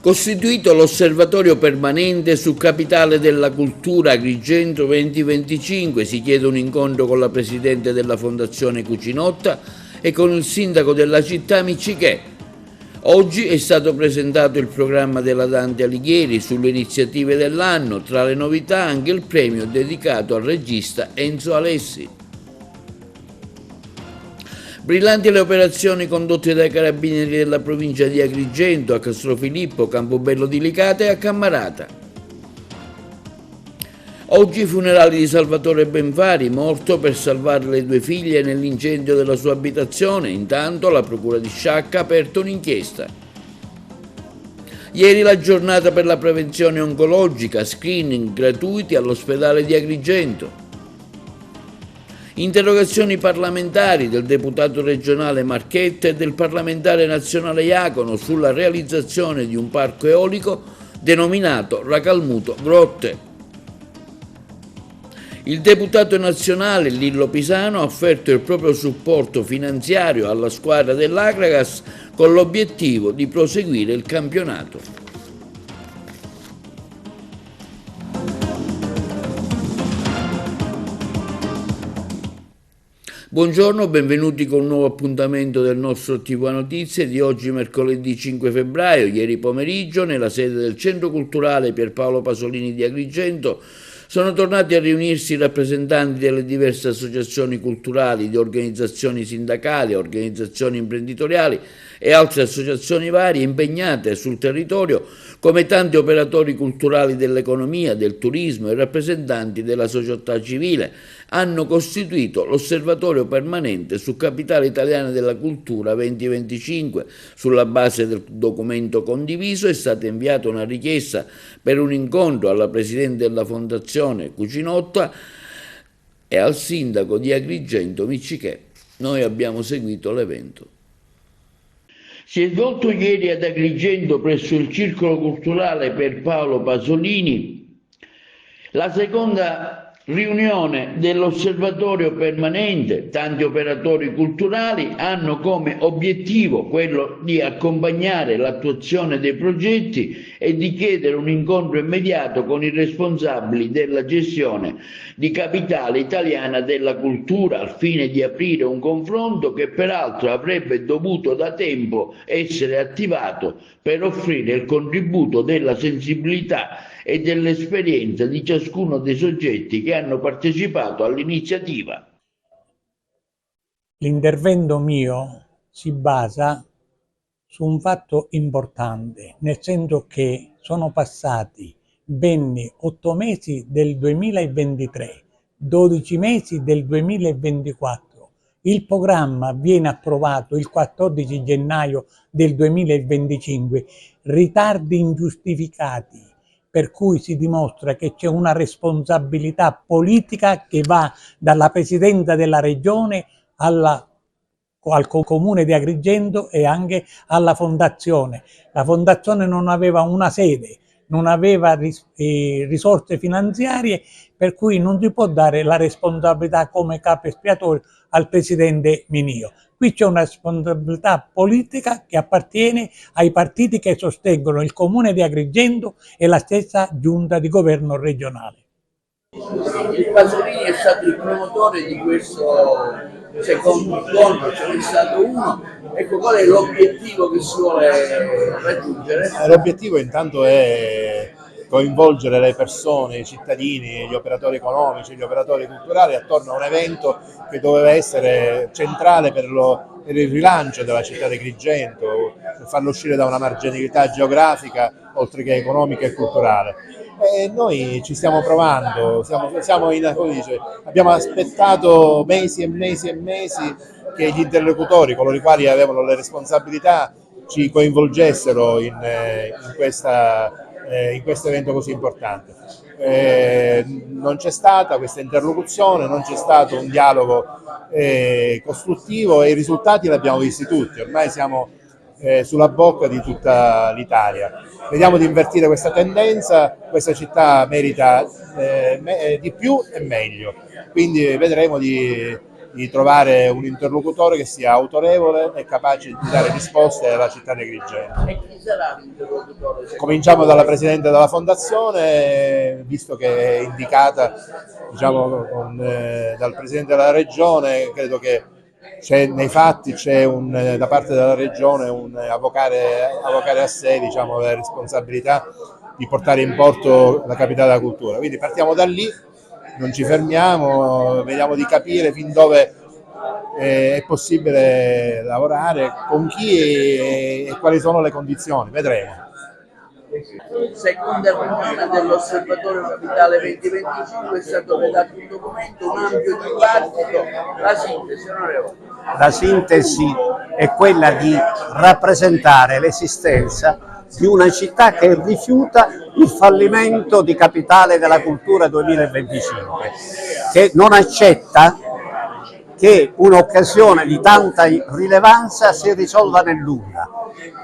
Costituito l'osservatorio permanente su Capitale della Cultura Agrigento 2025, si chiede un incontro con la presidente della Fondazione Cucinotta e con il sindaco della città Miccichè. Oggi è stato presentato il programma della Dante Alighieri sulle iniziative dell'anno, tra le novità anche il premio dedicato al regista Enzo Alessi. Brillanti le operazioni condotte dai carabinieri della provincia di Agrigento, a Castrofilippo, Campobello di Licata e a Cammarata. Oggi i funerali di Salvatore Benfari, morto per salvare le due figlie nell'incendio della sua abitazione. Intanto la procura di Sciacca ha aperto un'inchiesta. Ieri la giornata per la prevenzione oncologica, screening gratuiti all'ospedale di Agrigento. Interrogazioni parlamentari del deputato regionale Marchetta e del parlamentare nazionale Iacono sulla realizzazione di un parco eolico denominato Racalmuto Grotte. Il deputato nazionale Lillo Pisano ha offerto il proprio supporto finanziario alla squadra dell'Agragas con l'obiettivo di proseguire il campionato. Buongiorno, benvenuti con un nuovo appuntamento del nostro TV Notizie di oggi mercoledì 5 febbraio. Ieri pomeriggio nella sede del Centro Culturale Pierpaolo Pasolini di Agrigento sono tornati a riunirsi i rappresentanti delle diverse associazioni culturali, di organizzazioni sindacali, organizzazioni imprenditoriali e altre associazioni varie impegnate sul territorio, come tanti operatori culturali dell'economia, del turismo e rappresentanti della società civile, hanno costituito l'Osservatorio permanente su Capitale Italiana della Cultura 2025. Sulla base del documento condiviso è stata inviata una richiesta per un incontro alla Presidente della Fondazione Cucinotta e al Sindaco di Agrigento Miccichè. Noi abbiamo seguito l'evento. Si è svolto ieri ad Agrigento presso il Circolo Culturale Pierpaolo Pasolini la seconda riunione dell'osservatorio permanente. Tanti operatori culturali hanno come obiettivo quello di accompagnare l'attuazione dei progetti e di chiedere un incontro immediato con i responsabili della gestione di Capitale Italiana della Cultura al fine di aprire un confronto che peraltro avrebbe dovuto da tempo essere attivato per offrire il contributo della sensibilità e dell'esperienza di ciascuno dei soggetti che hanno partecipato all'iniziativa. L'intervento mio si basa su un fatto importante, nel senso che sono passati ben 8 mesi del 2023, 12 mesi del 2024. Il programma viene approvato il 14 gennaio del 2025, ritardi ingiustificati, per cui si dimostra che c'è una responsabilità politica che va dalla Presidenza della Regione al Comune di Agrigento e anche alla Fondazione. La Fondazione non aveva una sede, non aveva risorse finanziarie, per cui non si può dare la responsabilità come capo espiatorio al Presidente Minio. Qui c'è una responsabilità politica che appartiene ai partiti che sostengono il Comune di Agrigento e la stessa giunta di governo regionale. Il Pasolini è stato il promotore di questo secondo incontro, ce n'è stato uno. Ecco, qual è l'obiettivo che si vuole raggiungere? L'obiettivo intanto è coinvolgere le persone, i cittadini, gli operatori economici, gli operatori culturali attorno a un evento che doveva essere centrale per il rilancio della città di Agrigento, per farlo uscire da una marginalità geografica oltre che economica e culturale. E noi ci stiamo provando, abbiamo aspettato mesi e mesi e mesi che gli interlocutori, coloro i quali avevano le responsabilità, ci coinvolgessero in questo evento così importante. Non c'è stata questa interlocuzione, non c'è stato un dialogo costruttivo e i risultati li abbiamo visti tutti. Ormai siamo sulla bocca di tutta l'Italia. Vediamo di invertire questa tendenza, questa città merita di più e meglio, quindi vedremo di di trovare un interlocutore che sia autorevole e capace di dare risposte alla città di Agrigento. E chi sarà l'interlocutore? Cominciamo dalla Presidente della Fondazione, visto che è indicata dal Presidente della Regione. Credo che nei fatti c'è da parte della Regione un avvocare a sé le responsabilità di portare in porto la capitale della cultura. Quindi partiamo da lì, non ci fermiamo, vediamo di capire fin dove è possibile lavorare, con chi e quali sono le condizioni, vedremo. Seconda riunione dell'Osservatorio Capitale 2025 è stato redatto un documento, un ampio dibattito. La sintesi, onorevole. La sintesi è quella di rappresentare l'esistenza di una città che rifiuta il fallimento di Capitale della Cultura 2025, che non accetta che un'occasione di tanta rilevanza si risolva nel nulla.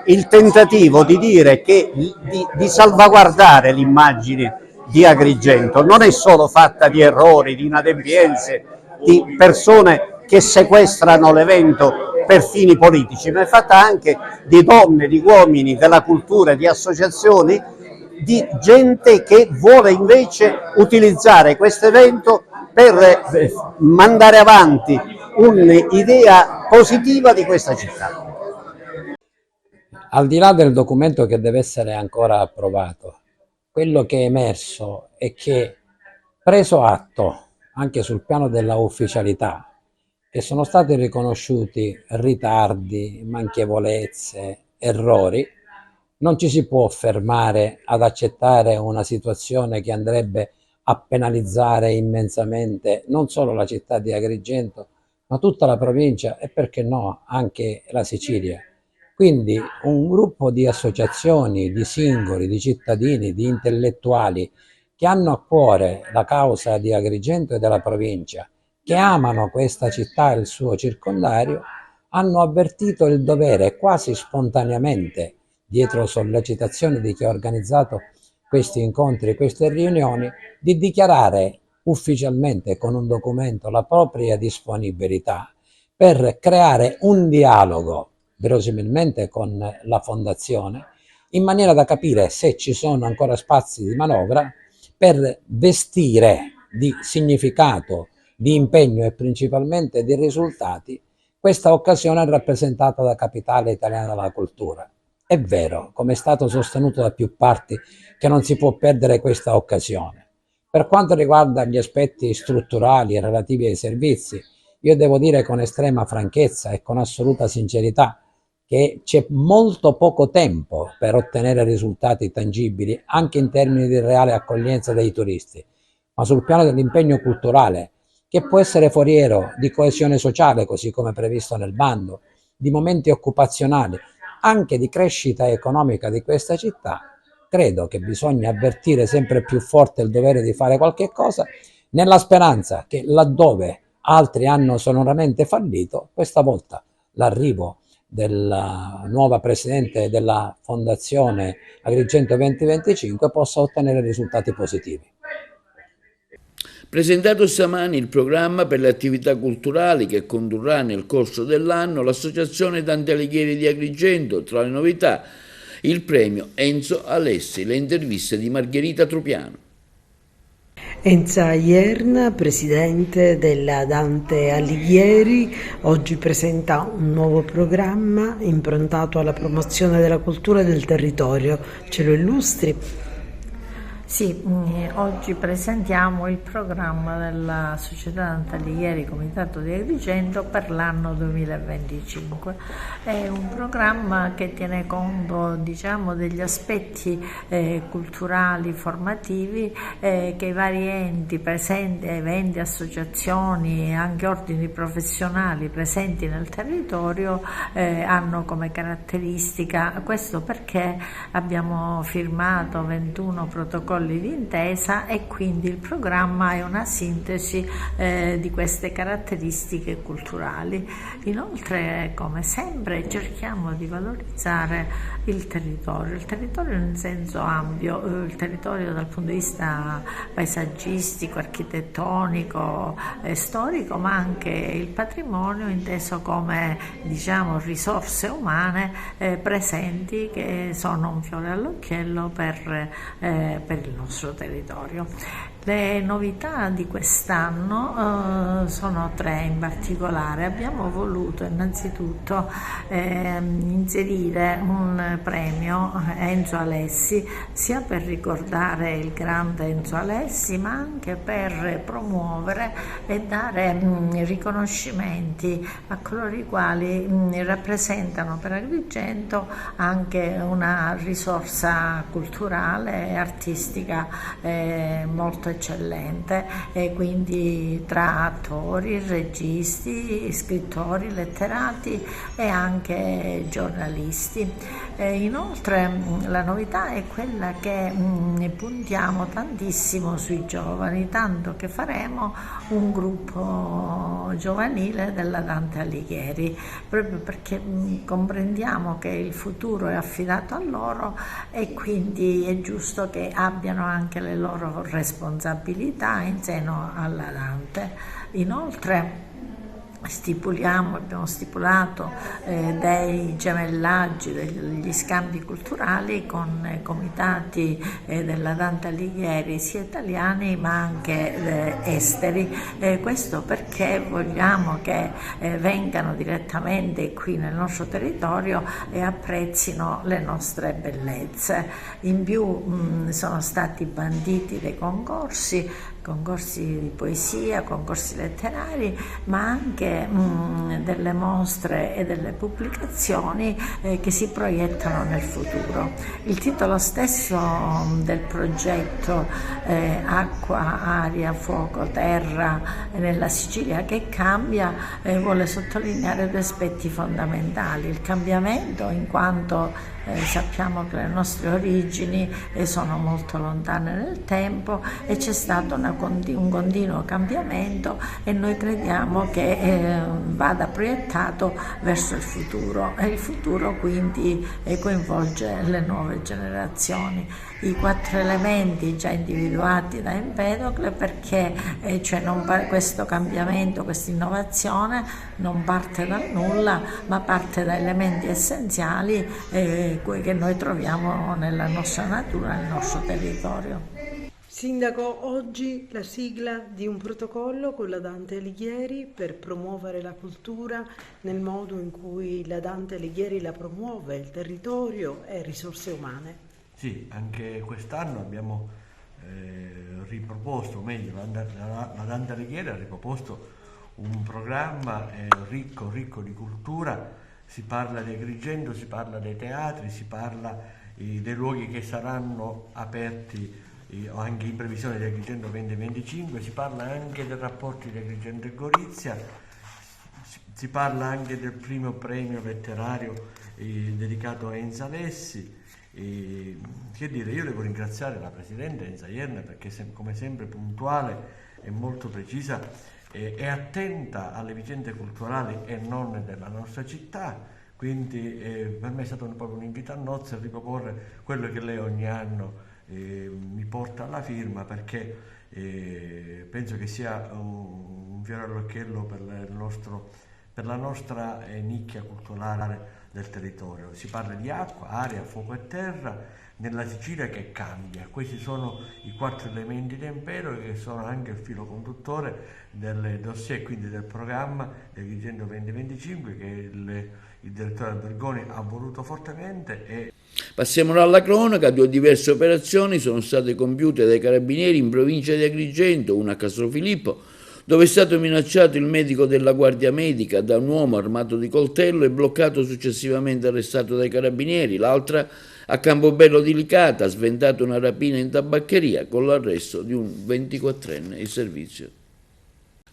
Il tentativo di dire che di salvaguardare l'immagine di Agrigento non è solo fatta di errori, di inadempienze, di persone che sequestrano l'evento per fini politici, ma è fatta anche di donne, di uomini, della cultura, di associazioni, di gente che vuole invece utilizzare questo evento per mandare avanti un'idea positiva di questa città. Al di là del documento che deve essere ancora approvato, quello che è emerso è che, preso atto anche sul piano della ufficialità, che sono stati riconosciuti ritardi, manchevolezze, errori, non ci si può fermare ad accettare una situazione che andrebbe a penalizzare immensamente non solo la città di Agrigento, ma tutta la provincia e, perché no, anche la Sicilia. Quindi un gruppo di associazioni, di singoli, di cittadini, di intellettuali che hanno a cuore la causa di Agrigento e della provincia, che amano questa città e il suo circondario, hanno avvertito il dovere quasi spontaneamente, dietro sollecitazione di chi ha organizzato questi incontri, queste riunioni, di dichiarare ufficialmente con un documento la propria disponibilità per creare un dialogo, verosimilmente con la Fondazione, in maniera da capire se ci sono ancora spazi di manovra per vestire di significato, di impegno e principalmente di risultati questa occasione rappresentata da Capitale Italiana della Cultura. È vero, come è stato sostenuto da più parti, che non si può perdere questa occasione. Per quanto riguarda gli aspetti strutturali relativi ai servizi, io devo dire con estrema franchezza e con assoluta sincerità che c'è molto poco tempo per ottenere risultati tangibili, anche in termini di reale accoglienza dei turisti, ma sul piano dell'impegno culturale, che può essere foriero di coesione sociale, così come previsto nel bando, di momenti occupazionali, anche di crescita economica di questa città, credo che bisogna avvertire sempre più forte il dovere di fare qualche cosa, nella speranza che laddove altri hanno sonoramente fallito, questa volta l'arrivo della nuova Presidente della Fondazione Agrigento 2025 possa ottenere risultati positivi. Presentato stamani il programma per le attività culturali che condurrà nel corso dell'anno l'Associazione Dante Alighieri di Agrigento. Tra le novità il premio Enzo Alessi, le interviste di Margherita Trupiano. Enza Ierna, presidente della Dante Alighieri, oggi presenta un nuovo programma improntato alla promozione della cultura del territorio. Ce lo illustri? Sì, oggi presentiamo il programma della Società Dante Alighieri Comitato di Agrigento per l'anno 2025. È un programma che tiene conto, degli aspetti culturali, formativi che i vari enti presenti, eventi, associazioni e anche ordini professionali presenti nel territorio hanno come caratteristica. Questo perché abbiamo firmato 21 protocolli protocolli d'intesa e quindi il programma è una sintesi di queste caratteristiche culturali. Inoltre, come sempre, cerchiamo di valorizzare il territorio in senso ampio, il territorio dal punto di vista paesaggistico, architettonico, storico, ma anche il patrimonio inteso come, diciamo, risorse umane presenti, che sono un fiore all'occhiello per il nostro territorio. Le novità di quest'anno sono 3 in particolare. Abbiamo voluto innanzitutto inserire un premio Enzo Alessi, sia per ricordare il grande Enzo Alessi, ma anche per promuovere e dare riconoscimenti a coloro i quali rappresentano per Agrigento anche una risorsa culturale e artistica molto eccellente, e quindi tra attori, registi, scrittori, letterati e anche giornalisti. Inoltre la novità è quella che puntiamo tantissimo sui giovani, tanto che faremo un gruppo giovanile della Dante Alighieri, proprio perché comprendiamo che il futuro è affidato a loro e quindi è giusto che abbiano anche le loro responsabilità in seno alla Dante. Inoltre abbiamo stipulato dei gemellaggi, degli scambi culturali con comitati della Dante Alighieri, sia italiani ma anche esteri. Questo perché vogliamo che vengano direttamente qui nel nostro territorio e apprezzino le nostre bellezze. In più sono stati banditi dei concorsi di poesia, concorsi letterari, ma anche delle mostre e delle pubblicazioni che si proiettano nel futuro. Il titolo stesso del progetto Acqua, aria, fuoco, terra nella Sicilia che cambia vuole sottolineare 2 aspetti fondamentali: il cambiamento, in quanto sappiamo che le nostre origini sono molto lontane nel tempo e c'è stato un continuo cambiamento, e noi crediamo che vada proiettato verso il futuro, e il futuro quindi coinvolge le nuove generazioni. I 4 elementi già individuati da Empedocle, perché questo cambiamento, questa innovazione non parte dal nulla, ma parte da elementi essenziali che noi troviamo nella nostra natura, nel nostro territorio. Sindaco, oggi la sigla di un protocollo con la Dante Alighieri per promuovere la cultura nel modo in cui la Dante Alighieri la promuove, il territorio e risorse umane. Sì, anche quest'anno abbiamo riproposto, o meglio, la Dante Alighieri ha riproposto un programma ricco di cultura. Si parla di Agrigento, si parla dei teatri, si parla dei luoghi che saranno aperti anche in previsione di Agrigento 2025, si parla anche dei rapporti di Agrigento e Gorizia, si parla anche del primo premio letterario dedicato a Enzo Alessi. Che dire, io devo ringraziare la Presidente Enza Ierna, perché come sempre puntuale e molto precisa e attenta alle vicende culturali e non della nostra città, quindi per me è stato proprio un invito a nozze a riproporre quello che lei ogni anno mi porta alla firma, perché penso che sia un fiore all'occhiello per la nostra nicchia culturale del territorio. Si parla di acqua, aria, fuoco e terra nella Sicilia che cambia. Questi sono i 4 elementi di Empero, che sono anche il filo conduttore del dossier, quindi del programma di Agrigento 2025, che il direttore Albergoni ha voluto fortemente. Passiamo alla cronaca. 2 diverse operazioni sono state compiute dai carabinieri in provincia di Agrigento, una a Castrofilippo, dove è stato minacciato il medico della Guardia Medica da un uomo armato di coltello e bloccato, successivamente arrestato dai carabinieri. L'altra a Campobello di Licata ha sventato una rapina in tabaccheria con l'arresto di un 24enne in servizio.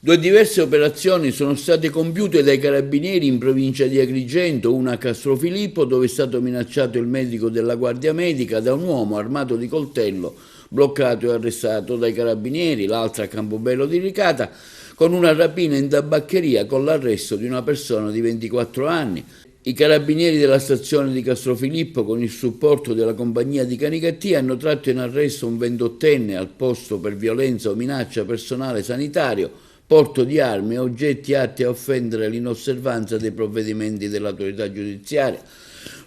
2 diverse operazioni sono state compiute dai carabinieri in provincia di Agrigento, una a Castrofilippo, dove è stato minacciato il medico della Guardia Medica da un uomo armato di coltello, bloccato e arrestato dai carabinieri, l'altra a Campobello di Licata, con una rapina in tabaccheria con l'arresto di una persona di 24 anni. I carabinieri della stazione di Castrofilippo, con il supporto della compagnia di Canicattì, hanno tratto in arresto un 28enne al posto per violenza o minaccia personale sanitario, porto di armi e oggetti atti a offendere l'inosservanza dei provvedimenti dell'autorità giudiziaria.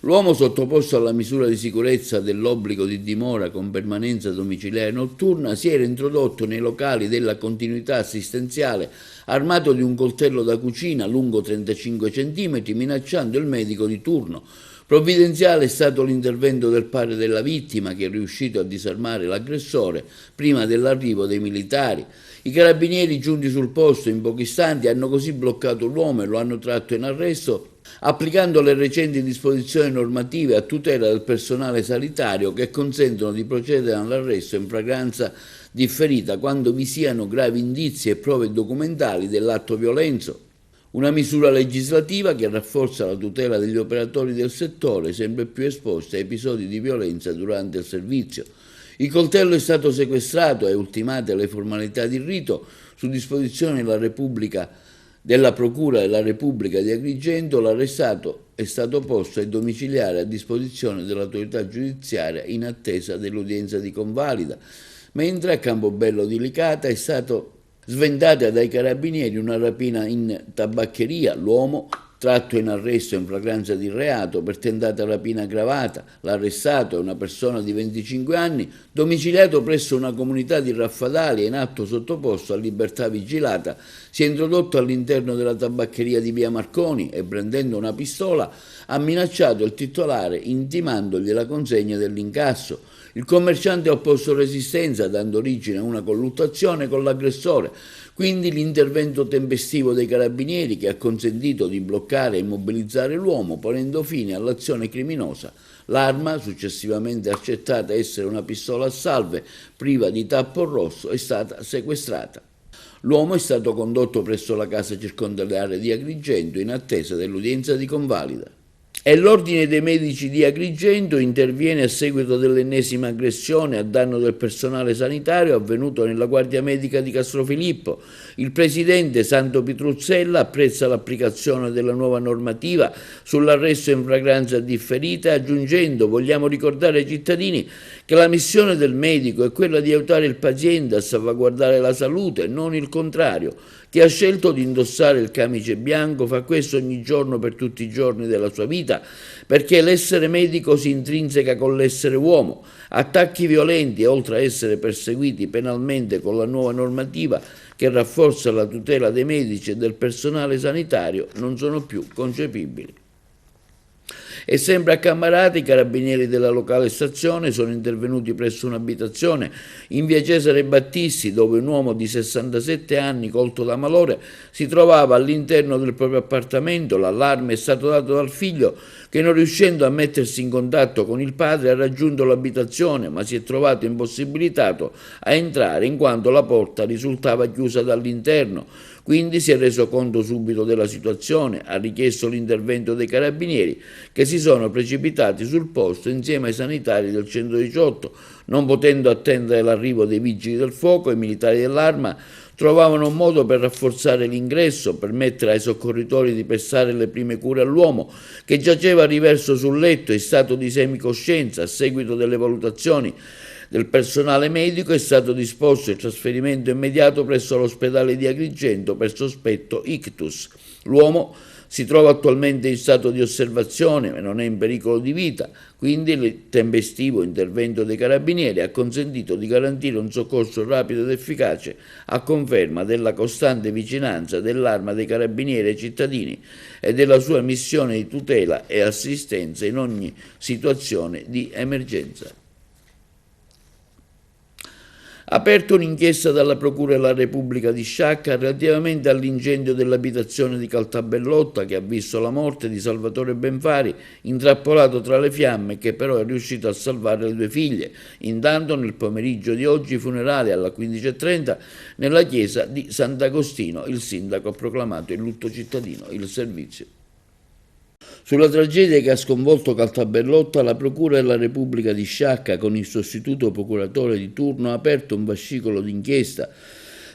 L'uomo, sottoposto alla misura di sicurezza dell'obbligo di dimora con permanenza domiciliare notturna, si era introdotto nei locali della continuità assistenziale armato di un coltello da cucina lungo 35 cm, minacciando il medico di turno. Provvidenziale è stato l'intervento del padre della vittima, che è riuscito a disarmare l'aggressore prima dell'arrivo dei militari. I carabinieri, giunti sul posto in pochi istanti, hanno così bloccato l'uomo e lo hanno tratto in arresto, applicando le recenti disposizioni normative a tutela del personale sanitario che consentono di procedere all'arresto in flagranza differita quando vi siano gravi indizi e prove documentali dell'atto violento. Una misura legislativa che rafforza la tutela degli operatori del settore, sempre più esposti a episodi di violenza durante il servizio. Il coltello è stato sequestrato e ultimate le formalità di rito su disposizione della Procura della Repubblica di Agrigento. L'arrestato è stato posto ai domiciliari a disposizione dell'autorità giudiziaria in attesa dell'udienza di convalida, mentre a Campobello di Licata è stato sventata dai carabinieri una rapina in tabaccheria. L'uomo, tratto in arresto in flagranza di reato per tentata rapina aggravata. L'arrestato è una persona di 25 anni, domiciliato presso una comunità di Raffadali e in atto sottoposto a libertà vigilata. Si è introdotto all'interno della tabaccheria di via Marconi e, prendendo una pistola, ha minacciato il titolare intimandogli la consegna dell'incasso. Il commerciante ha opposto resistenza, dando origine a una colluttazione con l'aggressore. Quindi l'intervento tempestivo dei carabinieri, che ha consentito di bloccare e immobilizzare l'uomo, ponendo fine all'azione criminosa. L'arma, successivamente accertata essere una pistola a salve priva di tappo rosso, è stata sequestrata. L'uomo è stato condotto presso la casa circondariale di Agrigento in attesa dell'udienza di convalida. E l'Ordine dei Medici di Agrigento interviene a seguito dell'ennesima aggressione a danno del personale sanitario avvenuto nella Guardia Medica di Castrofilippo. Il presidente Santo Pitruzzella apprezza l'applicazione della nuova normativa sull'arresto in flagranza differita, aggiungendo: vogliamo ricordare ai cittadini che la missione del medico è quella di aiutare il paziente a salvaguardare la salute, non il contrario. Chi ha scelto di indossare il camice bianco fa questo ogni giorno per tutti i giorni della sua vita, perché l'essere medico si intrinseca con l'essere uomo. Attacchi violenti, oltre a essere perseguiti penalmente con la nuova normativa che rafforza la tutela dei medici e del personale sanitario, non sono più concepibili. E sempre a Cammarate i carabinieri della locale stazione sono intervenuti presso un'abitazione in via Cesare Battisti, dove un uomo di 67 anni colto da malore si trovava all'interno del proprio appartamento. L'allarme è stato dato dal figlio che, non riuscendo a mettersi in contatto con il padre, ha raggiunto l'abitazione, ma si è trovato impossibilitato a entrare in quanto la porta risultava chiusa dall'interno. Quindi si è reso conto subito della situazione, ha richiesto l'intervento dei carabinieri, che si sono precipitati sul posto insieme ai sanitari del 118. Non potendo attendere l'arrivo dei vigili del fuoco, i militari dell'Arma trovavano un modo per rafforzare l'ingresso, permettere ai soccorritori di prestare le prime cure all'uomo, che giaceva riverso sul letto in stato di semicoscienza. A seguito delle valutazioni del personale medico è stato disposto il trasferimento immediato presso l'ospedale di Agrigento per sospetto ictus. L'uomo si trova attualmente in stato di osservazione e non è in pericolo di vita, quindi il tempestivo intervento dei carabinieri ha consentito di garantire un soccorso rapido ed efficace, a conferma della costante vicinanza dell'Arma dei Carabinieri ai cittadini e della sua missione di tutela e assistenza in ogni situazione di emergenza. Aperta un'inchiesta dalla Procura della Repubblica di Sciacca relativamente all'incendio dell'abitazione di Caltabellotta, che ha visto la morte di Salvatore Benfari, intrappolato tra le fiamme, che però è riuscito a salvare le due figlie. Intanto nel pomeriggio di oggi i funerali alla 15:30 nella chiesa di Sant'Agostino. Il sindaco ha proclamato il lutto cittadino. Il servizio. Sulla tragedia che ha sconvolto Caltaberlotta, la Procura della Repubblica di Sciacca, con il sostituto procuratore di turno, ha aperto un fascicolo d'inchiesta.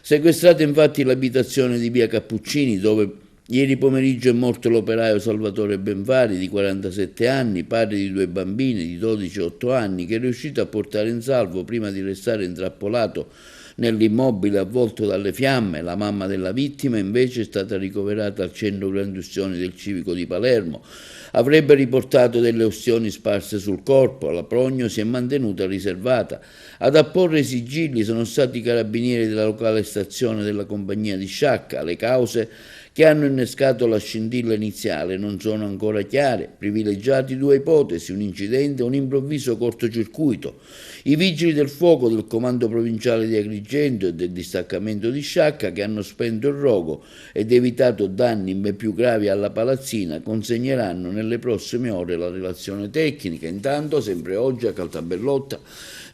Sequestrata infatti l'abitazione di via Cappuccini, dove ieri pomeriggio è morto l'operaio Salvatore Benvari, di 47 anni, padre di 2 bambini di 12 e 8 anni, che è riuscito a portare in salvo prima di restare intrappolato nell'immobile avvolto dalle fiamme. La mamma della vittima invece è stata ricoverata al centro grandi ustioni del civico di Palermo. Avrebbe riportato delle ustioni sparse sul corpo, la prognosi si è mantenuta riservata. Ad apporre i sigilli sono stati i carabinieri della locale stazione della compagnia di Sciacca. Le cause che hanno innescato la scintilla iniziale non sono ancora chiare, privilegiati 2 ipotesi, un incidente e un improvviso cortocircuito. I vigili del fuoco del comando provinciale di Agrigento e del distaccamento di Sciacca, che hanno spento il rogo ed evitato danni ben più gravi alla palazzina, consegneranno nelle prossime ore la relazione tecnica. Intanto, sempre oggi a Caltaberlotta,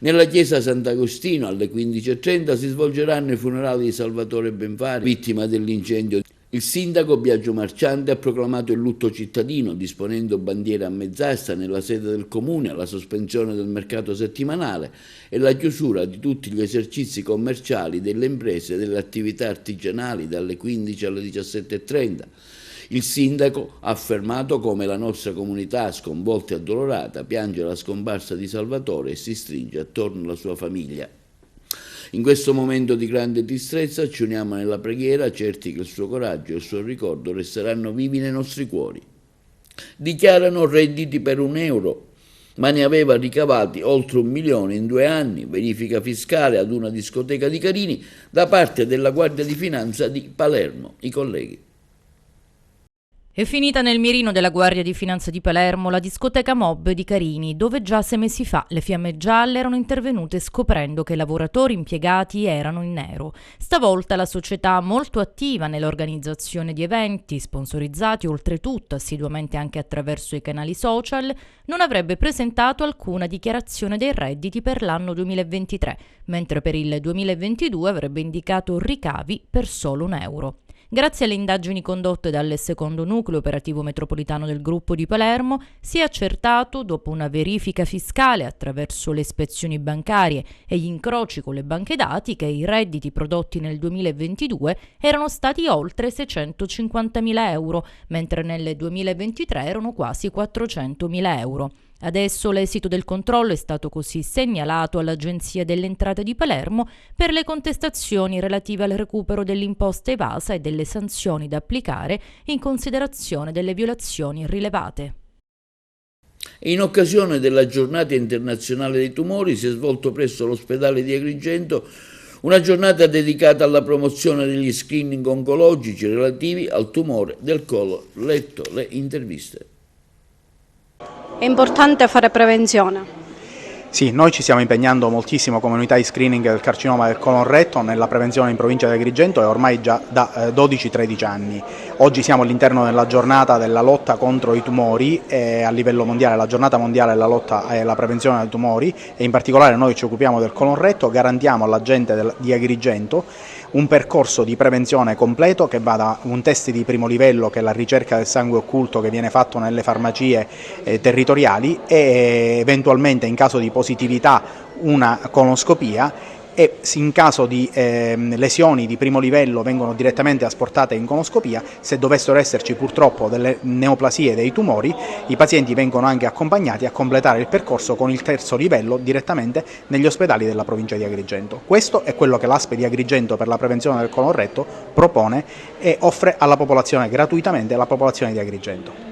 nella chiesa Sant'Agostino alle 15:30 si svolgeranno i funerali di Salvatore Benvari, vittima dell'incendio. Il sindaco Biagio Marciante ha proclamato il lutto cittadino, disponendo bandiere a mezz'asta nella sede del comune, la sospensione del mercato settimanale e la chiusura di tutti gli esercizi commerciali delle imprese e delle attività artigianali dalle 15 alle 17:30. Il sindaco ha affermato come la nostra comunità, sconvolta e addolorata, piange la scomparsa di Salvatore e si stringe attorno alla sua famiglia. In questo momento di grande tristezza ci uniamo nella preghiera, certi che il suo coraggio e il suo ricordo resteranno vivi nei nostri cuori. Dichiarano redditi per €1, ma ne aveva ricavati oltre 1 milione in 2 anni. Verifica fiscale ad una discoteca di Carini da parte della Guardia di Finanza di Palermo. I colleghi. È finita nel mirino della Guardia di Finanza di Palermo la discoteca Mob di Carini, dove già 6 mesi fa le fiamme gialle erano intervenute scoprendo che i lavoratori impiegati erano in nero. Stavolta la società, molto attiva nell'organizzazione di eventi, sponsorizzati oltretutto assiduamente anche attraverso i canali social, non avrebbe presentato alcuna dichiarazione dei redditi per l'anno 2023, mentre per il 2022 avrebbe indicato ricavi per solo €1. Grazie alle indagini condotte dal secondo nucleo operativo metropolitano del gruppo di Palermo, si è accertato, dopo una verifica fiscale attraverso le ispezioni bancarie e gli incroci con le banche dati, che i redditi prodotti nel 2022 erano stati oltre €650.000, mentre nel 2023 erano quasi €400.000. Adesso l'esito del controllo è stato così segnalato all'Agenzia delle Entrate di Palermo per le contestazioni relative al recupero dell'imposta evasa e delle sanzioni da applicare in considerazione delle violazioni rilevate. In occasione della giornata internazionale dei tumori si è svolto presso l'ospedale di Agrigento una giornata dedicata alla promozione degli screening oncologici relativi al tumore del colon retto. Le interviste. È importante fare prevenzione. Sì, noi ci stiamo impegnando moltissimo come unità di screening del carcinoma del colon retto nella prevenzione in provincia di Agrigento e ormai già da 12-13 anni. Oggi siamo all'interno della giornata della lotta contro i tumori a livello mondiale, la giornata mondiale della lotta e la prevenzione dei tumori, e in particolare noi ci occupiamo del colon retto. Garantiamo alla gente di Agrigento un percorso di prevenzione completo che va da un test di primo livello, che è la ricerca del sangue occulto che viene fatto nelle farmacie territoriali, e eventualmente in caso di positività una colonoscopia, e in caso di lesioni di primo livello vengono direttamente asportate in colonoscopia. Se dovessero esserci purtroppo delle neoplasie dei tumori, i pazienti vengono anche accompagnati a completare il percorso con il terzo livello direttamente negli ospedali della provincia di Agrigento. Questo è quello che l'ASP di Agrigento per la prevenzione del colon retto propone e offre alla popolazione gratuitamente, alla popolazione di Agrigento.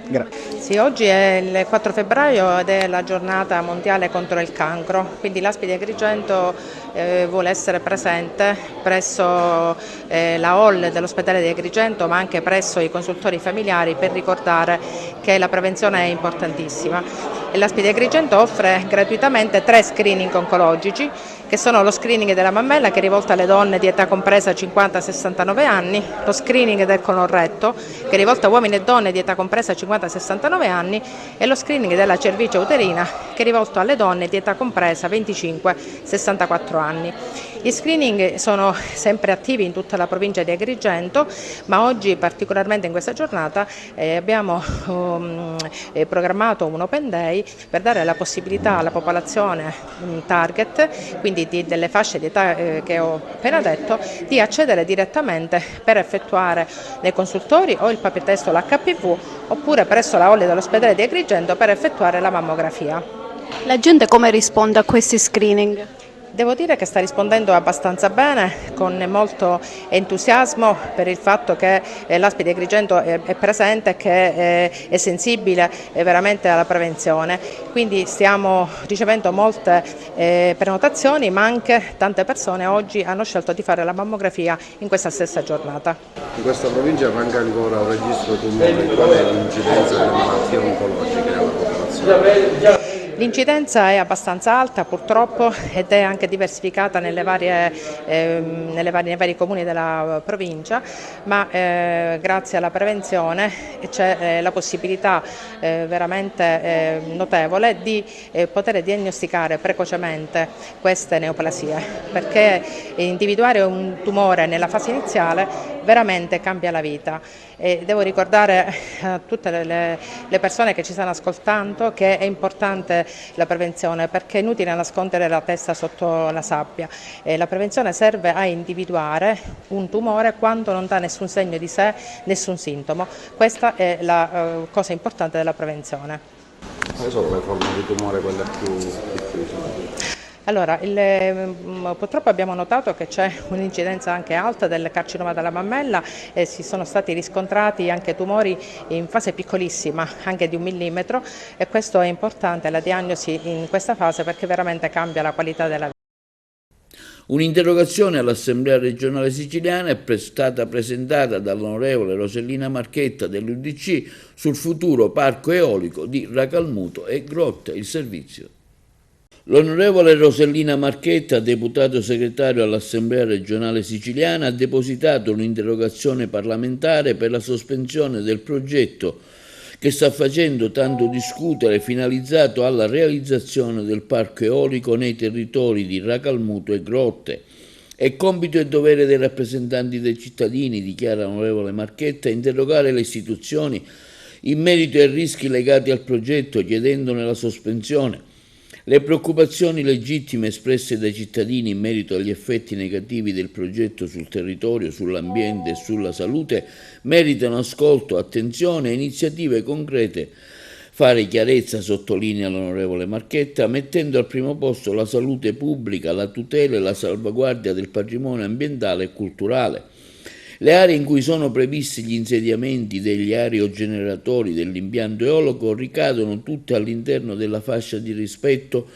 Sì, oggi è il 4 febbraio ed è la giornata mondiale contro il cancro, quindi l'ASP di Agrigento vuole essere presente presso la hall dell'ospedale di Agrigento, ma anche presso i consultori familiari, per ricordare che la prevenzione è importantissima. L'ASP di Agrigento offre gratuitamente 3 screening oncologici che sono lo screening della mammella, che è rivolto alle donne di età compresa 50-69 anni, lo screening del colon retto, che è rivolto a uomini e donne di età compresa 50-69 anni, e lo screening della cervice uterina, che è rivolto alle donne di età compresa 25-64 anni. Gli screening sono sempre attivi in tutta la provincia di Agrigento, ma oggi, particolarmente in questa giornata, abbiamo programmato un Open Day per dare la possibilità alla popolazione target, quindi delle fasce di età che ho appena detto, di accedere direttamente per effettuare nei consultori o il papitesto, l'HPV, oppure presso la OLLI dell'ospedale di Agrigento per effettuare la mammografia. La gente come risponde a questi screening? Devo dire che sta rispondendo abbastanza bene, con molto entusiasmo per il fatto che l'ASP di Agrigento è presente e che è sensibile veramente alla prevenzione. Quindi stiamo ricevendo molte prenotazioni, ma anche tante persone oggi hanno scelto di fare la mammografia in questa stessa giornata. In questa provincia manca ancora un registro tumori. Qual è l'incidenza delle malattie oncologiche nella popolazione? L'incidenza è abbastanza alta purtroppo ed è anche diversificata nei vari comuni della provincia, ma grazie alla prevenzione c'è la possibilità veramente notevole di poter diagnosticare precocemente queste neoplasie, perché individuare un tumore nella fase iniziale veramente cambia la vita. E devo ricordare a tutte le persone che ci stanno ascoltando che è importante la prevenzione, perché è inutile nascondere la testa sotto la sabbia. La prevenzione serve a individuare un tumore quando non dà nessun segno di sé, nessun sintomo. Questa è la cosa importante della prevenzione. Quali sono le forme di tumore quelle più diffuse? Allora, purtroppo abbiamo notato che c'è un'incidenza anche alta del carcinoma della mammella e si sono stati riscontrati anche tumori in fase piccolissima, anche di 1 millimetro, e questo è importante, la diagnosi in questa fase, perché veramente cambia la qualità della vita. Un'interrogazione all'Assemblea regionale siciliana è stata presentata dall'onorevole Rosellina Marchetta dell'UDC sul futuro parco eolico di Racalmuto e Grotte, il servizio. L'onorevole Rosellina Marchetta, deputato segretario all'Assemblea regionale siciliana, ha depositato un'interrogazione parlamentare per la sospensione del progetto che sta facendo tanto discutere, finalizzato alla realizzazione del parco eolico nei territori di Racalmuto e Grotte. È compito e dovere dei rappresentanti dei cittadini, dichiara l'onorevole Marchetta, interrogare le istituzioni in merito ai rischi legati al progetto, chiedendone la sospensione. Le preoccupazioni legittime espresse dai cittadini in merito agli effetti negativi del progetto sul territorio, sull'ambiente e sulla salute meritano ascolto, attenzione e iniziative concrete. Fare chiarezza, sottolinea l'onorevole Marchetta, mettendo al primo posto la salute pubblica, la tutela e la salvaguardia del patrimonio ambientale e culturale. Le aree in cui sono previsti gli insediamenti degli aerogeneratori dell'impianto eolico ricadono tutte all'interno della fascia di rispetto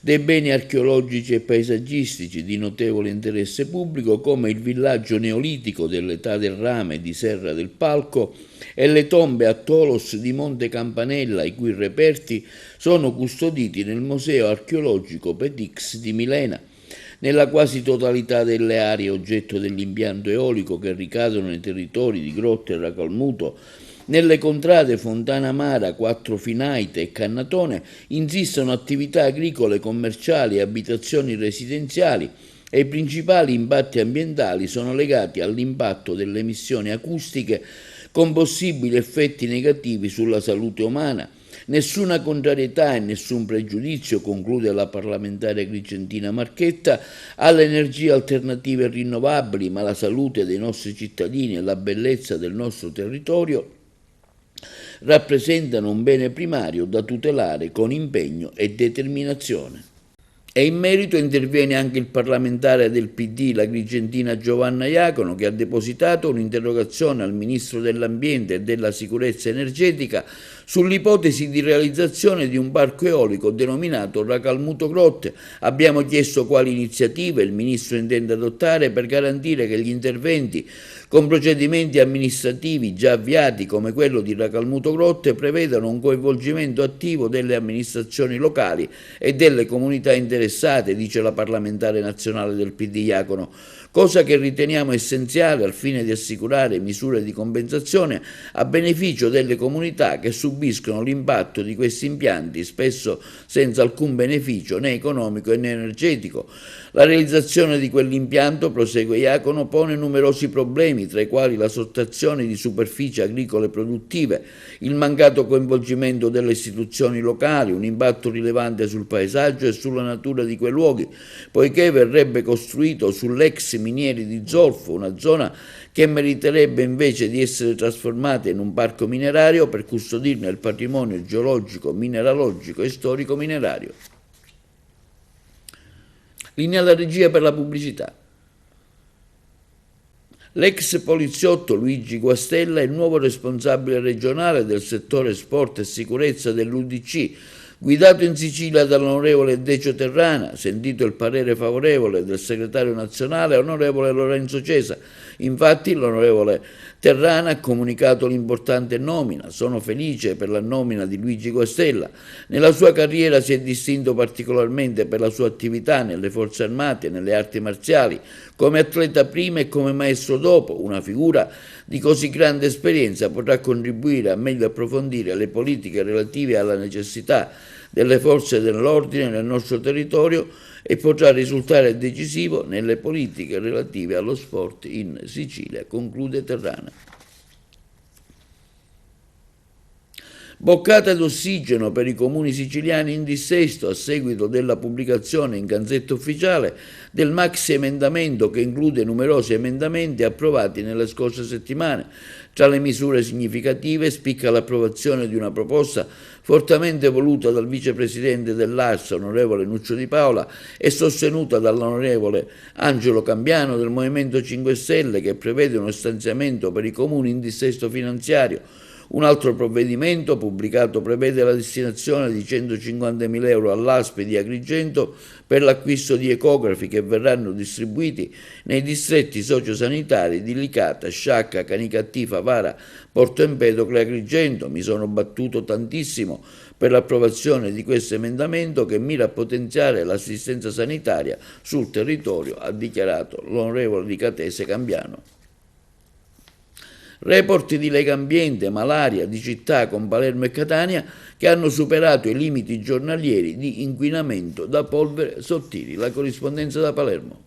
dei beni archeologici e paesaggistici di notevole interesse pubblico, come il villaggio neolitico dell'età del rame di Serra del Palco e le tombe a Tolos di Monte Campanella, i cui reperti sono custoditi nel Museo archeologico Petix di Milena. Nella quasi totalità delle aree oggetto dell'impianto eolico che ricadono nei territori di Grotte e Racalmuto, nelle contrade Fontanamara, Quattro Finaite e Cannatone, insistono attività agricole, commerciali e abitazioni residenziali, e i principali impatti ambientali sono legati all'impatto delle emissioni acustiche con possibili effetti negativi sulla salute umana. Nessuna contrarietà e nessun pregiudizio, conclude la parlamentare agrigentina Marchetta, alle energie alternative e rinnovabili, ma la salute dei nostri cittadini e la bellezza del nostro territorio rappresentano un bene primario da tutelare con impegno e determinazione. E in merito interviene anche il parlamentare del PD, l'agrigentina Giovanna Iacono, che ha depositato un'interrogazione al Ministro dell'Ambiente e della Sicurezza Energetica sull'ipotesi di realizzazione di un parco eolico denominato Racalmuto Grotte. Abbiamo chiesto quali iniziative il Ministro intende adottare per garantire che gli interventi con procedimenti amministrativi già avviati come quello di Racalmuto Grotte prevedano un coinvolgimento attivo delle amministrazioni locali e delle comunità interessate interessate, dice la parlamentare nazionale del PD Iacono, cosa che riteniamo essenziale al fine di assicurare misure di compensazione a beneficio delle comunità che subiscono l'impatto di questi impianti, spesso senza alcun beneficio né economico né energetico. La realizzazione di quell'impianto, prosegue Iacono, pone numerosi problemi, tra i quali la sottrazione di superfici agricole produttive, il mancato coinvolgimento delle istituzioni locali, un impatto rilevante sul paesaggio e sulla natura di quei luoghi, poiché verrebbe costruito sull'ex minieri di zolfo, una zona che meriterebbe invece di essere trasformata in un parco minerario per custodirne il patrimonio geologico, mineralogico e storico minerario. Linea alla regia per la pubblicità. L'ex poliziotto Luigi Guastella è il nuovo responsabile regionale del settore sport e sicurezza dell'UDC, guidato in Sicilia dall'onorevole Decio Terrana, sentito il parere favorevole del segretario nazionale onorevole Lorenzo Cesa. Infatti l'onorevole Terrana ha comunicato l'importante nomina. Sono felice per la nomina di Luigi Guastella. Nella sua carriera si è distinto particolarmente per la sua attività nelle forze armate e nelle arti marziali, come atleta prima e come maestro dopo. Una figura di così grande esperienza potrà contribuire a meglio approfondire le politiche relative alla necessità delle forze dell'ordine nel nostro territorio e potrà risultare decisivo nelle politiche relative allo sport in Sicilia, conclude Terrana. Boccata d'ossigeno per i comuni siciliani in dissesto a seguito della pubblicazione in Gazzetta Ufficiale del maxi emendamento che include numerosi emendamenti approvati nelle scorse settimane. Tra le misure significative spicca l'approvazione di una proposta fortemente voluta dal vicepresidente dell'ARS, onorevole Nuccio Di Paola, e sostenuta dall'onorevole Angelo Cambiano del Movimento 5 Stelle, che prevede uno stanziamento per i comuni in dissesto finanziario. Un altro provvedimento pubblicato prevede la destinazione di 150.000 euro all'ASP di Agrigento per l'acquisto di ecografi che verranno distribuiti nei distretti sociosanitari di Licata, Sciacca, Canicattì, Favara, Porto Empedocle e Agrigento. Mi sono battuto tantissimo per l'approvazione di questo emendamento che mira a potenziare l'assistenza sanitaria sul territorio, ha dichiarato l'onorevole ricatese Cambiano. Report di Legambiente, malaria di città con Palermo e Catania che hanno superato i limiti giornalieri di inquinamento da polvere sottili. La corrispondenza da Palermo.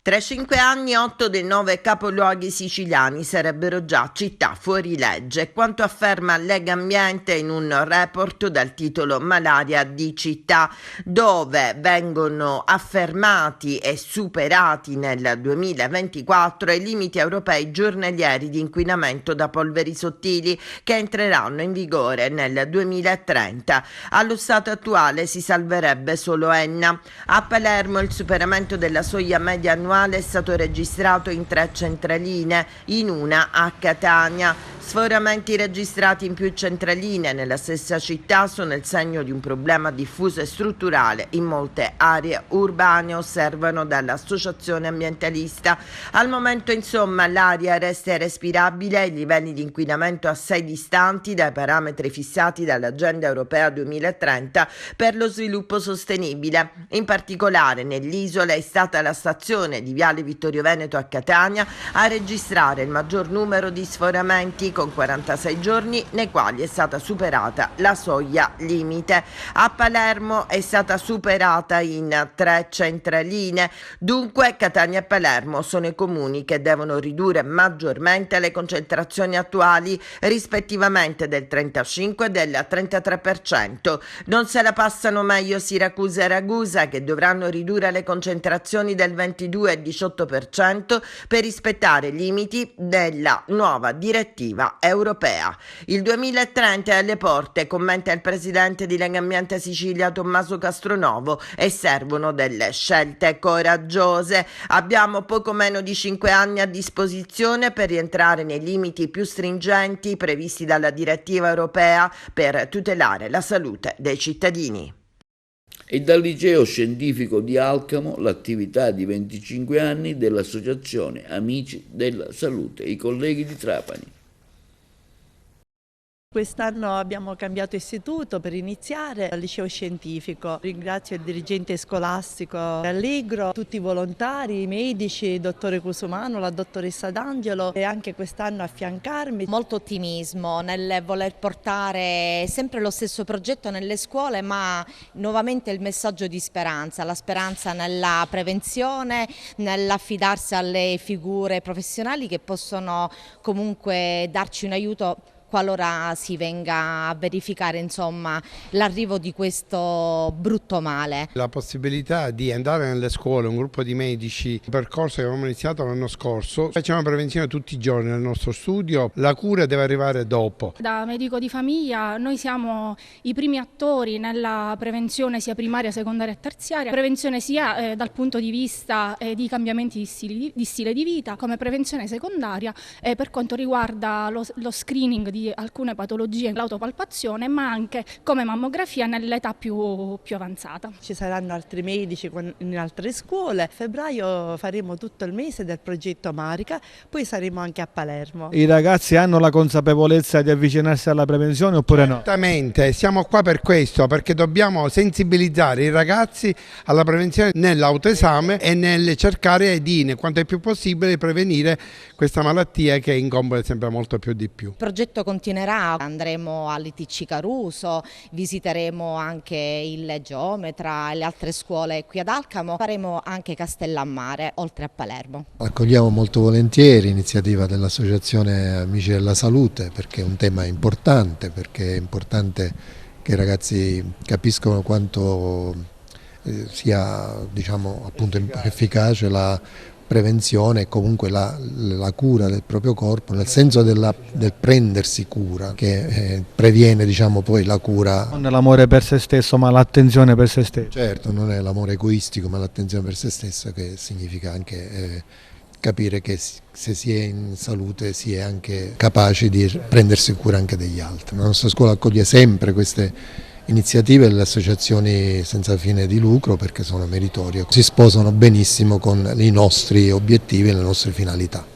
Tra 5 anni 8 dei 9 capoluoghi siciliani sarebbero già città fuori legge, quanto afferma Legambiente in un report dal titolo Malaria di città, dove vengono affermati e superati nel 2024 i limiti europei giornalieri di inquinamento da polveri sottili che entreranno in vigore nel 2030. Allo stato attuale si salverebbe solo Enna. A Palermo il superamento della soglia media annuale è stato registrato in 3 centraline, in una a Catania. Sforamenti registrati in più centraline nella stessa città sono il segno di un problema diffuso e strutturale in molte aree urbane, osservano dall'associazione ambientalista. Al momento, insomma, l'aria resta irrespirabile e i livelli di inquinamento assai distanti dai parametri fissati dall'Agenda Europea 2030 per lo sviluppo sostenibile. In particolare nell'isola è stata la stazione di Viale Vittorio Veneto a Catania a registrare il maggior numero di sforamenti, con 46 giorni nei quali è stata superata la soglia limite. A Palermo è stata superata in 3 centraline. Dunque Catania e Palermo sono i comuni che devono ridurre maggiormente le concentrazioni attuali, rispettivamente del 35 e del 33%. Non se la passano meglio Siracusa e Ragusa, che dovranno ridurre le concentrazioni del 22 e 18% per rispettare i limiti della nuova direttiva europea. Il 2030 è alle porte, commenta il presidente di Legambiente Sicilia Tommaso Castronovo, e servono delle scelte coraggiose. Abbiamo poco meno di 5 anni a disposizione per rientrare nei limiti più stringenti previsti dalla direttiva europea per tutelare la salute dei cittadini. E dal liceo scientifico di Alcamo l'attività di 25 anni dell'Associazione Amici della Salute, i colleghi di Trapani. Quest'anno abbiamo cambiato istituto per iniziare al liceo scientifico. Ringrazio il dirigente scolastico Allegro, tutti i volontari, i medici, il dottore Cusumano, la dottoressa D'Angelo e anche quest'anno affiancarmi. Molto ottimismo nel voler portare sempre lo stesso progetto nelle scuole, ma nuovamente il messaggio di speranza, la speranza nella prevenzione, nell'affidarsi alle figure professionali che possono comunque darci un aiuto qualora si venga a verificare l'arrivo di questo brutto male. La possibilità di andare nelle scuole, un gruppo di medici, un percorso che avevamo iniziato l'anno scorso, facciamo prevenzione tutti i giorni nel nostro studio, la cura deve arrivare dopo. Da medico di famiglia noi siamo i primi attori nella prevenzione sia primaria, secondaria e terziaria, prevenzione sia dal punto di vista di cambiamenti di stile di vita, come prevenzione secondaria per quanto riguarda lo screening di alcune patologie, l'autopalpazione, ma anche come mammografia nell'età più avanzata. Ci saranno altri medici in altre scuole. A febbraio faremo tutto il mese del progetto Marica, poi saremo anche a Palermo. I ragazzi hanno la consapevolezza di avvicinarsi alla prevenzione oppure no? Certamente, siamo qua per questo, perché dobbiamo sensibilizzare i ragazzi alla prevenzione nell'autoesame e nel cercare di, quanto è più possibile, prevenire questa malattia che incombe sempre molto più di più. Il progetto continuerà, andremo all'ITC Caruso, visiteremo anche il Geometra e le altre scuole qui ad Alcamo, faremo anche Castellammare oltre a Palermo. Accogliamo molto volentieri l'iniziativa dell'Associazione Amici della Salute perché è un tema importante, perché è importante che i ragazzi capiscono quanto sia appunto efficace la prevenzione e comunque la cura del proprio corpo, nel senso del prendersi cura, che previene poi la cura. Non è l'amore per se stesso, ma l'attenzione per se stesso. Certo, non è l'amore egoistico, ma l'attenzione per se stesso, che significa anche capire che se si è in salute si è anche capaci di prendersi cura anche degli altri. La nostra scuola accoglie sempre queste iniziative delle associazioni senza fine di lucro perché sono meritorie, si sposano benissimo con i nostri obiettivi e le nostre finalità.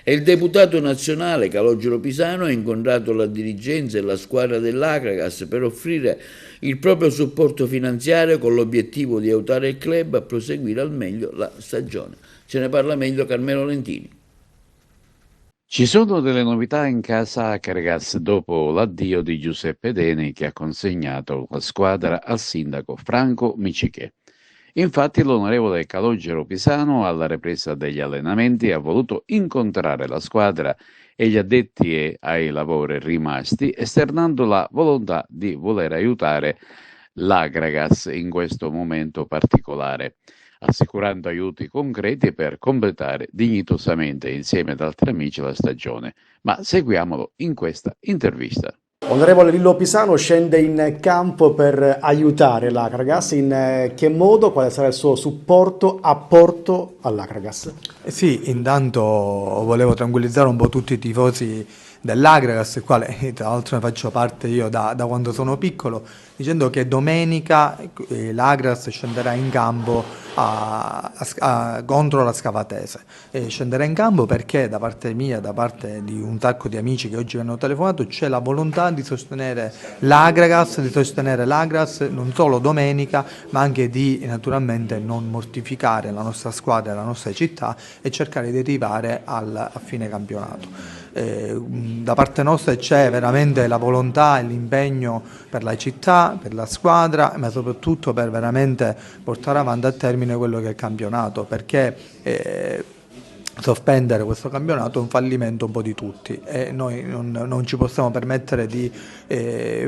E il deputato nazionale Calogero Pisano ha incontrato la dirigenza e la squadra dell'Acragas per offrire il proprio supporto finanziario con l'obiettivo di aiutare il club a proseguire al meglio la stagione. Ce ne parla meglio Carmelo Lentini. Ci sono delle novità in casa Acragas dopo l'addio di Giuseppe Deni che ha consegnato la squadra al sindaco Franco Micichè. Infatti l'onorevole Calogero Pisano alla ripresa degli allenamenti ha voluto incontrare la squadra e gli addetti ai lavori rimasti, esternando la volontà di voler aiutare l'Acragas in questo momento particolare, assicurando aiuti concreti per completare dignitosamente insieme ad altri amici la stagione. Ma seguiamolo in questa intervista. Onorevole Lillo Pisano scende in campo per aiutare l'Acragas, in che modo, quale sarà il suo supporto, apporto all'Acragas? Sì, intanto volevo tranquillizzare un po' tutti i tifosi dell'Acragas, il quale tra l'altro ne faccio parte io da quando sono piccolo, dicendo che domenica l'Acragas scenderà in campo contro la Scavatese. Scenderà in campo perché da parte mia, da parte di un sacco di amici che oggi mi hanno telefonato, c'è la volontà di sostenere l'Acragas, non solo domenica, ma anche di naturalmente non mortificare la nostra squadra e la nostra città e cercare di arrivare a fine campionato. Da parte nostra c'è veramente la volontà e l'impegno per la città, per la squadra, ma soprattutto per veramente portare avanti a termine quello che è il campionato, perché sospendere questo campionato è un fallimento un po' di tutti e noi non ci possiamo permettere di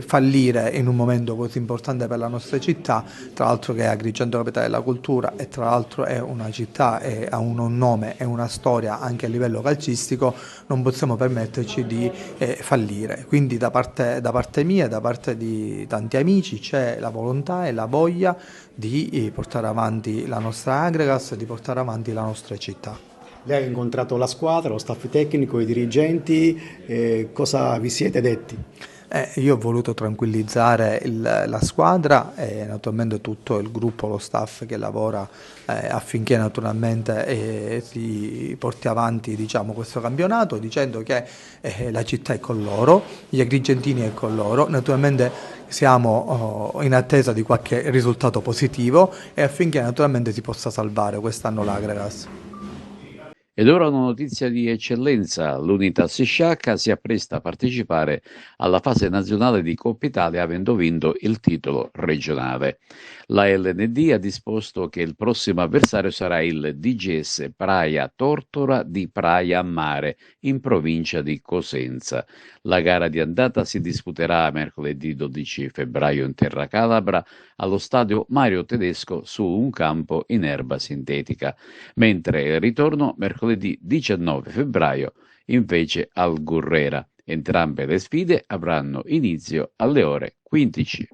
fallire in un momento così importante per la nostra città, tra l'altro che è Agrigento capitale della cultura e tra l'altro è una città, ha un nome e una storia anche a livello calcistico, non possiamo permetterci di fallire. Quindi da parte mia, da parte di tanti amici c'è la volontà e la voglia di portare avanti la nostra Acragas, di portare avanti la nostra città. Lei ha incontrato la squadra, lo staff tecnico, i dirigenti, cosa vi siete detti? Io ho voluto tranquillizzare la squadra e naturalmente tutto il gruppo, lo staff che lavora affinché naturalmente si porti avanti, diciamo, questo campionato, dicendo che la città è con loro, gli agrigentini è con loro, naturalmente siamo in attesa di qualche risultato positivo e affinché naturalmente si possa salvare quest'anno l'Agragas. Ed ora una notizia di eccellenza: l'Unitas Sciacca si appresta a partecipare alla fase nazionale di Coppa Italia avendo vinto il titolo regionale. La LND ha disposto che il prossimo avversario sarà il DGS Praia Tortora di Praia a Mare, in provincia di Cosenza. La gara di andata si disputerà mercoledì 12 febbraio in terra calabra allo stadio Mario Tedesco su un campo in erba sintetica, mentre il ritorno mercoledì 19 febbraio invece al Gurrera. Entrambe le sfide avranno inizio alle ore 15.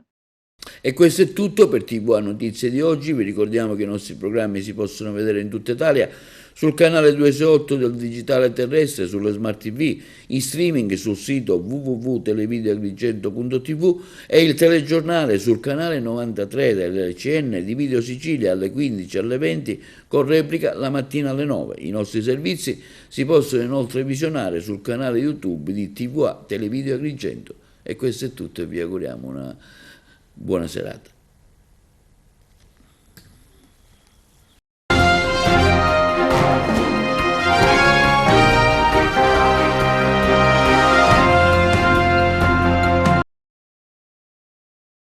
E questo è tutto per TVA Notizie di oggi. Vi ricordiamo che i nostri programmi si possono vedere in tutta Italia sul canale 268 del digitale terrestre, sulle smart TV, in streaming sul sito www.televideoagrigento.tv e il telegiornale sul canale 93 dell'LCN di Video Sicilia alle 15 alle 20 con replica la mattina alle 9. I nostri servizi si possono inoltre visionare sul canale YouTube di TVA Televideo Agrigento. E questo è tutto e vi auguriamo una buona serata.